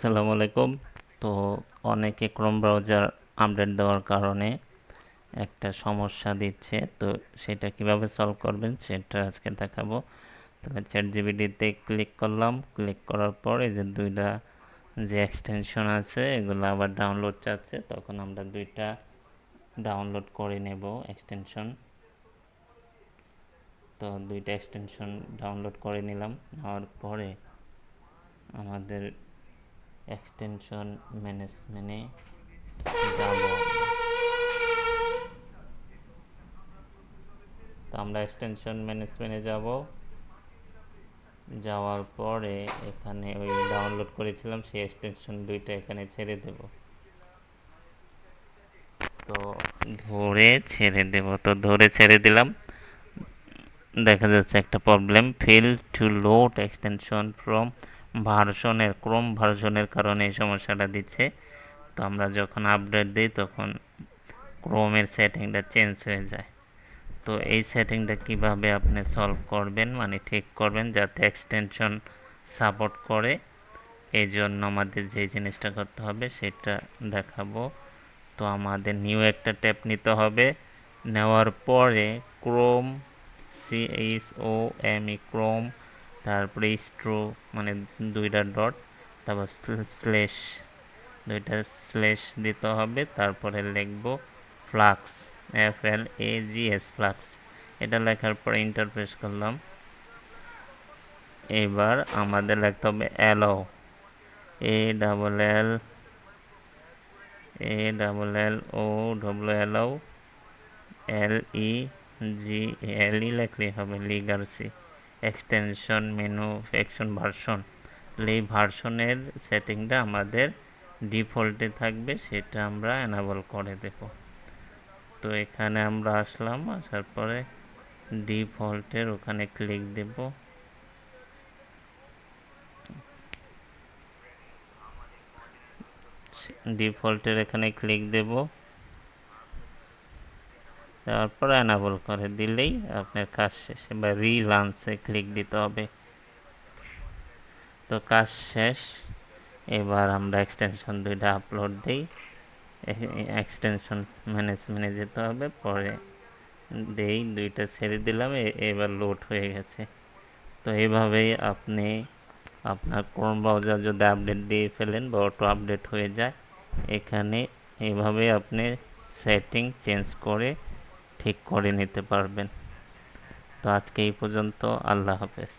আসসালামু আলাইকুম। তো অনেকে ক্রোম ব্রাউজার আপডেট দেওয়ার কারণে একটা সমস্যা দিচ্ছে, তো সেটা কিভাবে সলভ করবেন সেটা আজকে দেখাবো। তাহলে চ্যাট জিপিটিতে ক্লিক করলাম, ক্লিক করার পর এই যে দুইটা যে এক্সটেনশন আছে এগুলো আবার ডাউনলোড চাচ্ছে, তখন আমরা দুইটা ডাউনলোড করে নেব এক্সটেনশন। তো দুইটা এক্সটেনশন ডাউনলোড করে নিলাম, নেওয়ার পরে আমাদের এক্সটেনশন ম্যানেজমেন্টে যাব। তো আমরা এক্সটেনশন ম্যানেজমেন্টে যাব, যাওয়ার পরে এখানে ওই ডাউনলোড করেছিলাম সেই এক্সটেনশন দুইটা এখানে ছেড়ে দেব। তো ধরে ছেড়ে দেব, তো ধরে ছেড়ে দিলাম। দেখা যাচ্ছে একটা problem, fail to load extension from ভার্সনের, ক্রোম ভার্সনের কারণে এই সমস্যাটা দিচ্ছে। তো আমরা যখন আপডেট দিই তখন ক্রোমের সেটিংটা চেঞ্জ হয়ে যায়। তো এই সেটিংটা কিভাবে আপনি সলভ করবেন, মানে ঠিক করবেন যাতে এক্সটেনশন সাপোর্ট করে, এই জন্য আমাদের যে জিনিসটা করতে হবে সেটা দেখাবো। তো আমাদের নিউ একটা ট্যাব নিতে হবে, নেওয়ার পরে ক্রোম, CHOME ক্রোম, তারপরে স্ট্রো মানে দুইটা ডট, তারপর স্ল্যাশ, দুইটা স্ল্যাশ দিতে হবে, তারপরে লিখবো ফ্লাক্স, FLAGS ফ্লাক্স। এটা লেখার পরে ইন্টার প্রেস করলাম। এবার আমাদের লিখতে হবে অ্যালাউ, ALLO LEGALE হবে, লিগার্সি এক্সটেনশন মেনু ফ্যাকশন ভার্সন। এই ভার্সনের সেটিংটা আমাদের ডিফল্টে থাকবে, সেটা আমরা এনাবল করে দেব। তো এখানে আমরা আসলাম, আসার পরে ডিফল্টের ওখানে ক্লিক দেব। ডিফল্টের এখানে ক্লিক দেব, তারপর এনাবল করে দিলেই আপনার কাজ শেষ। বা রিলান্সে ক্লিক দিতে হবে। তো কাজ শেষ। এবার আমরা এক্সটেনশন দুইটা আপলোড দিই, এক্সটেনশন ম্যানেজমেন্টে যেতে হবে, পরে দেই দুইটা ছেড়ে দিলাম, এবার লোড হয়ে গেছে। তো এইভাবেই আপনি আপনার ক্রোম ব্রাউজার যদি আপডেট দিয়ে ফেলেন বা অটো আপডেট হয়ে যায়, এখানে এইভাবে আপনি সেটিং চেঞ্জ করে ঠিক করে নিতে পারবেন। তো আজকে এই পর্যন্ত, আল্লাহ হাফেজ।